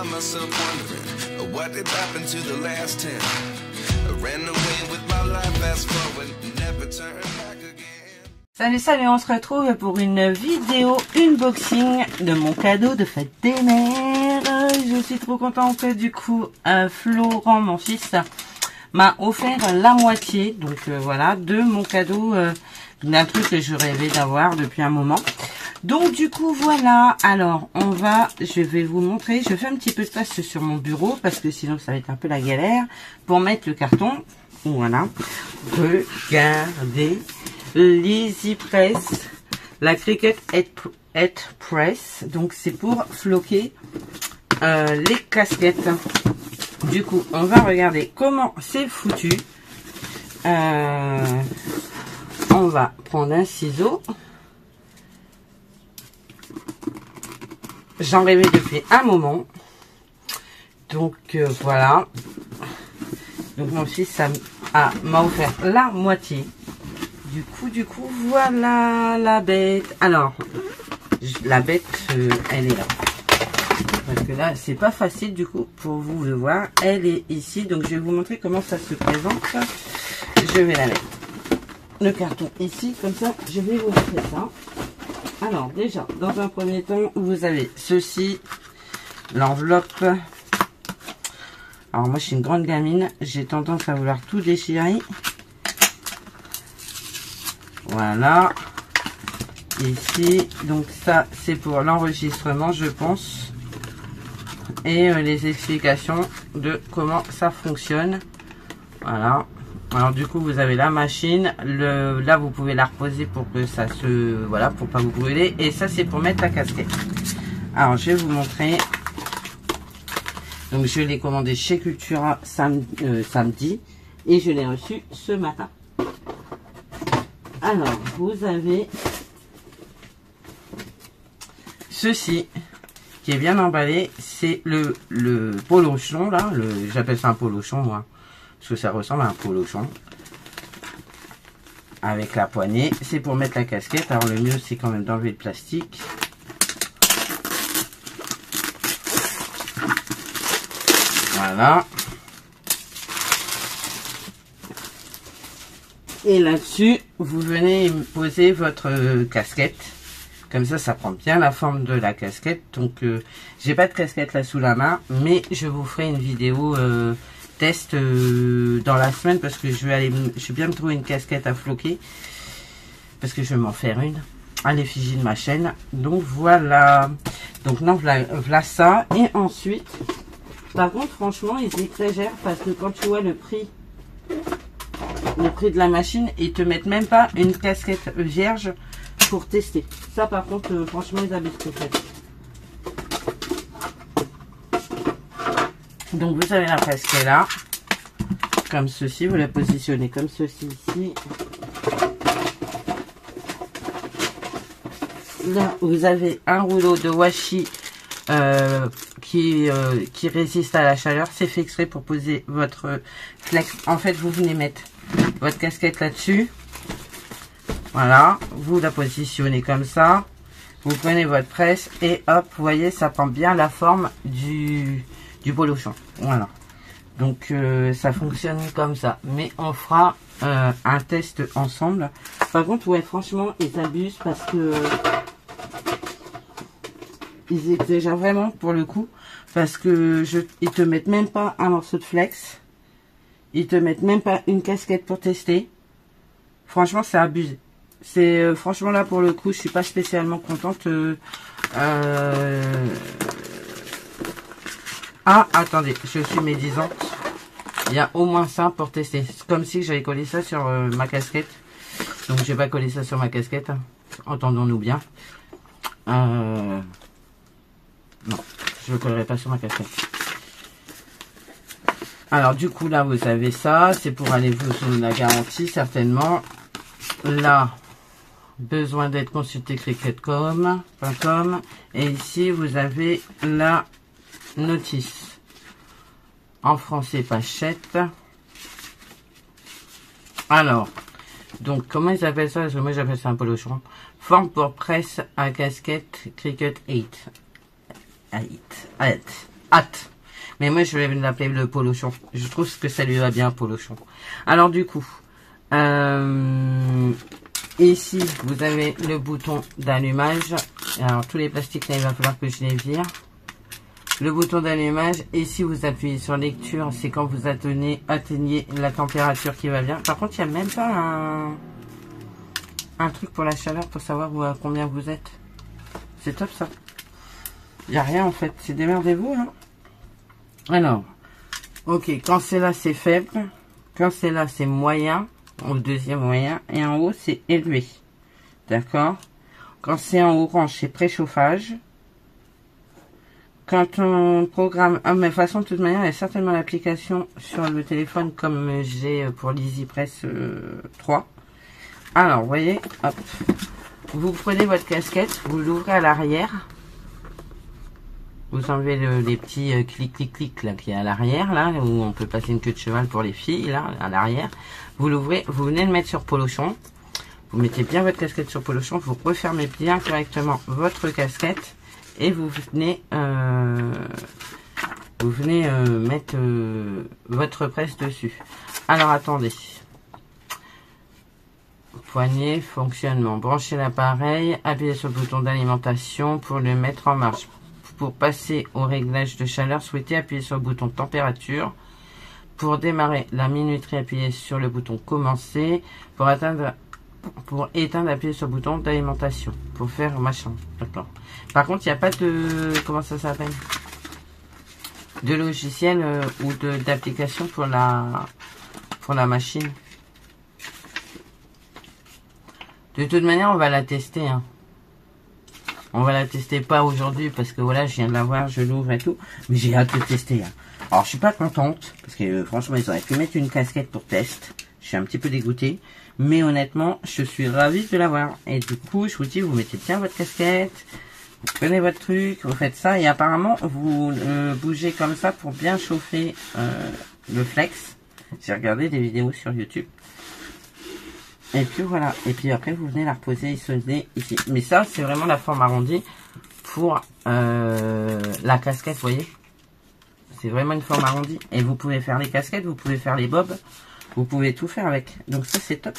find myself wondering what did happen to the last 10. I ran away with my life, fast forward, never turn back again. Salut, salut, on se retrouve pour une vidéo unboxing de mon cadeau de fête des mères. Je suis trop contente, du coup, Florent, mon fils, m'a offert la moitié, donc voilà, de mon cadeau, d'un truc que je rêvais d'avoir depuis un moment. Donc du coup voilà, alors je vais vous montrer, je fais un petit peu de place sur mon bureau parce que sinon ça va être un peu la galère pour mettre le carton. Voilà, regardez, l'Easy Press, la Cricut Head Press, donc c'est pour floquer les casquettes. Du coup on va regarder comment c'est foutu. On va prendre un ciseau. J'en rêvais depuis un moment. Donc voilà. Donc mon fils m'a offert la moitié. Du coup, voilà la bête. Alors, la bête, elle est là. Parce que là, c'est pas facile du coup pour vous le voir. Elle est ici. Donc je vais vous montrer comment ça se présente. Je vais la mettre. Le carton ici, comme ça, je vais vous montrer ça. Alors déjà, dans un premier temps, vous avez ceci, l'enveloppe. Alors moi, je suis une grande gamine, j'ai tendance à vouloir tout déchirer. Voilà. Ici, donc ça, c'est pour l'enregistrement, je pense. Et les explications de comment ça fonctionne. Voilà. Alors du coup vous avez la machine, là vous pouvez la reposer pour que ça se, voilà, pour pas vous brûler, et ça c'est pour mettre la casquette. Alors je vais vous montrer. Donc je l'ai commandé chez Cultura samedi et je l'ai reçu ce matin. Alors vous avez ceci qui est bien emballé, c'est le polochon là, j'appelle ça un polochon moi. Parce que ça ressemble à un polochon avec la poignée. C'est pour mettre la casquette. Alors le mieux c'est quand même d'enlever le plastique. Voilà. Et là-dessus, vous venez poser votre casquette. Comme ça, ça prend bien la forme de la casquette. Donc, j'ai pas de casquette là sous la main, mais je vous ferai une vidéo test dans la semaine parce que je vais bien me trouver une casquette à floquer parce que je vais m'en faire une à l'effigie de ma chaîne. Donc voilà. Donc non, voilà ça. Et ensuite, par contre, franchement, ils exagèrent parce que quand tu vois le prix de la machine, ils te mettent même pas une casquette vierge pour tester. Ça, par contre, franchement, ils abusent peut-être. Donc vous avez la casquette là, comme ceci, vous la positionnez comme ceci ici. Là vous avez un rouleau de washi qui résiste à la chaleur, c'est fait exprès pour poser votre flex. En fait vous venez mettre votre casquette là-dessus, voilà, vous la positionnez comme ça, vous prenez votre presse et hop, vous voyez ça prend bien la forme du polochon. Voilà, donc ça fonctionne comme ça, mais on fera un test ensemble. Par contre ouais, franchement ils abusent parce que ils exagèrent vraiment pour le coup, parce que ils te mettent même pas un morceau de flex, ils te mettent même pas une casquette pour tester. Franchement c'est abusé. C'est franchement là pour le coup je suis pas spécialement contente. Ah, attendez, je suis médisante. Il y a au moins ça pour tester. C'est comme si j'avais collé ça sur ma casquette. Donc, je vais pas coller ça sur ma casquette. Hein. Entendons-nous bien. Non, je ne collerai pas sur ma casquette. Alors, du coup, là, vous avez ça. C'est pour aller vous sur la garantie, certainement. Là, besoin d'être consulté cricut.com. Et ici, vous avez la notice en français pachette. Alors donc comment ils appellent ça? Parce que moi j'appelle ça un polochon. Forme pour presse à casquette Cricut 8. hâte. Mais moi, je vais l'appeler le polochon. Je trouve que ça lui va bien, polochon. Alors, du coup, ici, vous avez le bouton d'allumage. Alors, tous les plastiques, là, il va falloir que je les vire. Le bouton d'allumage. Ici, vous appuyez sur lecture. C'est quand vous atteignez la température qui va bien. Par contre, il n'y a même pas un truc pour la chaleur, pour savoir à combien vous êtes. C'est top, ça. Il n'y a rien, en fait. C'est démerdez-vous, hein. Alors, ok, quand c'est là, c'est faible. Quand c'est là, c'est moyen. Au deuxième moyen. Et en haut, c'est élevé. D'accord? Quand c'est en orange, c'est préchauffage. Quand on programme... Ah, mais de toute façon, de toute manière, il y a certainement l'application sur le téléphone comme j'ai pour l'EasyPress 3. Alors, vous voyez, hop. Vous prenez votre casquette, vous l'ouvrez à l'arrière. Vous enlevez les petits clic là qui est à l'arrière, là, où on peut passer une queue de cheval pour les filles, là, à l'arrière. Vous l'ouvrez, vous venez le mettre sur polochon. Vous mettez bien votre casquette sur polochon, vous refermez bien correctement votre casquette et vous venez mettre votre presse dessus. Alors attendez. Poignée, fonctionnement. Branchez l'appareil, appuyez sur le bouton d'alimentation pour le mettre en marche. Pour passer au réglage de chaleur, souhaitez appuyer sur le bouton température. Pour démarrer la minuterie, appuyez sur le bouton commencer. Pour éteindre, appuyez sur le bouton d'alimentation. Pour faire machin. D'accord. Par contre, il n'y a pas de... Comment ça s'appelle? De logiciel ou d'application pour la machine. De toute manière, on va la tester, hein. On va la tester pas aujourd'hui parce que voilà, je viens de la voir, je l'ouvre et tout. Mais j'ai hâte de tester, hein. Alors, je suis pas contente parce que franchement, ils auraient pu mettre une casquette pour test. Je suis un petit peu dégoûtée. Mais honnêtement, je suis ravie de l'avoir. Et du coup, je vous dis, vous mettez bien votre casquette. Vous prenez votre truc, vous faites ça. Et apparemment, vous bougez comme ça pour bien chauffer le flex. J'ai regardé des vidéos sur YouTube. Et puis voilà, et puis après vous venez la reposer ici. Mais ça, c'est vraiment la forme arrondie pour la casquette, vous voyez. C'est vraiment une forme arrondie. Et vous pouvez faire les casquettes, vous pouvez faire les bobs, vous pouvez tout faire avec. Donc ça, c'est top.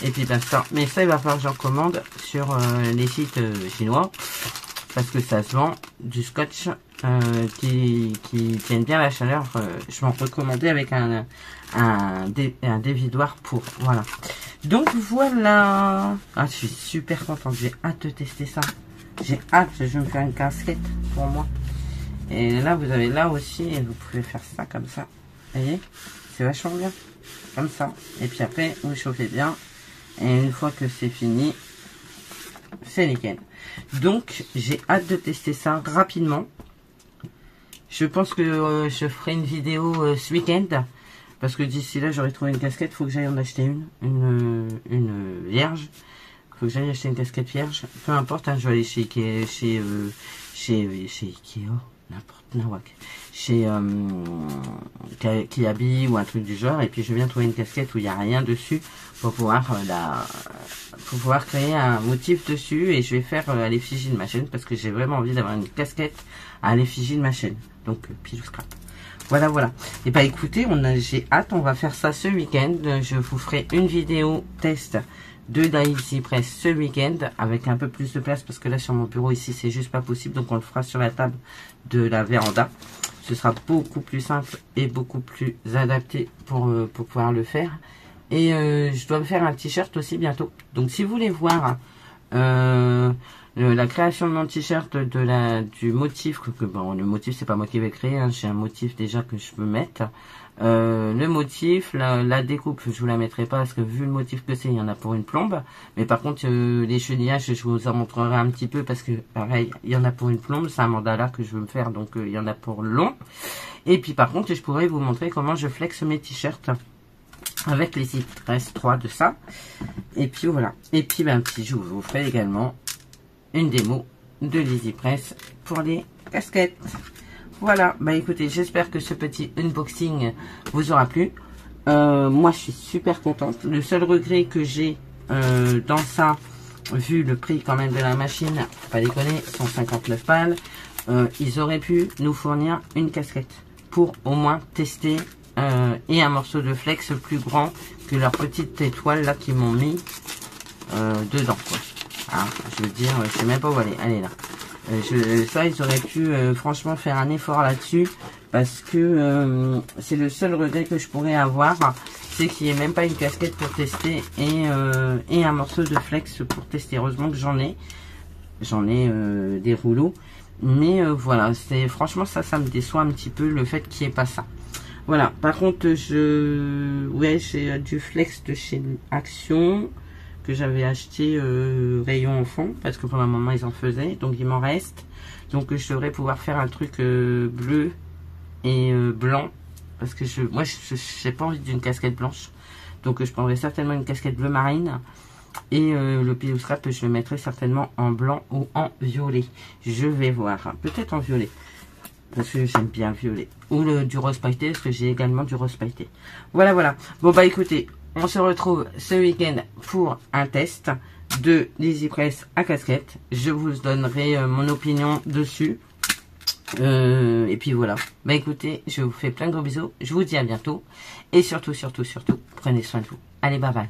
Et puis ben ça, mais ça, il va falloir que j'en commande sur les sites chinois. Parce que ça se vend du scotch qui tienne bien la chaleur. Je m'en recommandais avec un dévidoir pour... Voilà. Donc voilà. Ah, je suis super contente. J'ai hâte de tester ça. J'ai hâte. Je vais me faire une casquette pour moi. Et là, vous avez là aussi. Et vous pouvez faire ça comme ça. Vous voyez? C'est vachement bien. Comme ça. Et puis après, vous chauffez bien. Et une fois que c'est fini, c'est nickel. Donc, j'ai hâte de tester ça rapidement. Je pense que je ferai une vidéo ce week-end. Parce que d'ici là, j'aurai trouvé une casquette. Il faut que j'aille en acheter une vierge. Il faut que j'aille acheter une casquette vierge. Peu importe, hein, je vais aller chez Ikea, n'importe, nawak. Chez Kiabi ou un truc du genre. Et puis, je viens trouver une casquette où il n'y a rien dessus pour pouvoir créer un motif dessus. Et je vais faire à l'effigie de ma chaîne parce que j'ai vraiment envie d'avoir une casquette à l'effigie de ma chaîne. Donc, pile ou scrap. Voilà, voilà. Et bah écoutez, j'ai hâte, on va faire ça ce week-end. Je vous ferai une vidéo test de l'EasyPress ce week-end avec un peu plus de place parce que là sur mon bureau ici c'est juste pas possible. Donc on le fera sur la table de la véranda. Ce sera beaucoup plus simple et beaucoup plus adapté pour pouvoir le faire. Et je dois me faire un t-shirt aussi bientôt. Donc si vous voulez voir la création de mon t-shirt, du motif, bon, le motif c'est pas moi qui vais créer, hein, j'ai un motif déjà que je peux mettre. Le motif, la découpe, je vous la mettrai pas parce que vu le motif que c'est, il y en a pour une plombe. Mais par contre, les chenillages, je vous en montrerai un petit peu parce que pareil, il y en a pour une plombe, c'est un mandala que je veux me faire, donc il y en a pour long. Et puis par contre, je pourrais vous montrer comment je flexe mes t-shirts avec les EasyPress 3 de ça. Et puis voilà. Et puis ben, je vous ferai également une démo de l'EasyPress pour les casquettes. Voilà, bah écoutez, j'espère que ce petit unboxing vous aura plu. Moi, je suis super contente. Le seul regret que j'ai dans ça, vu le prix quand même de la machine, faut pas déconner, 159 balles. ils auraient pu nous fournir une casquette pour au moins tester et un morceau de flex plus grand que leur petite étoile là qu'ils m'ont mis dedans quoi. Hein, je veux dire, je sais même pas où elle est là. Ça ils auraient pu franchement faire un effort là-dessus parce que c'est le seul regret que je pourrais avoir, c'est qu'il n'y ait même pas une casquette pour tester et un morceau de flex pour tester. Heureusement que j'en ai des rouleaux, mais voilà, c'est franchement ça me déçoit un petit peu le fait qu'il n'y ait pas ça. Voilà, par contre j'ai du flex de chez Action que j'avais acheté rayon enfant parce que pour le moment ils en faisaient, donc il m'en reste, donc je devrais pouvoir faire un truc bleu et blanc parce que moi j'ai pas envie d'une casquette blanche, donc je prendrai certainement une casquette bleu marine et le pillow strap je le mettrai certainement en blanc ou en violet, je vais voir, peut-être en violet parce que j'aime bien violet, ou du rose pailleté parce que j'ai également du rose pailleté. Voilà. Bon bah écoutez, on se retrouve ce week-end pour un test de l'EasyPress à casquette. Je vous donnerai mon opinion dessus. Et puis voilà. Bah écoutez, je vous fais plein de gros bisous. Je vous dis à bientôt. Et surtout, prenez soin de vous. Allez, bye bye.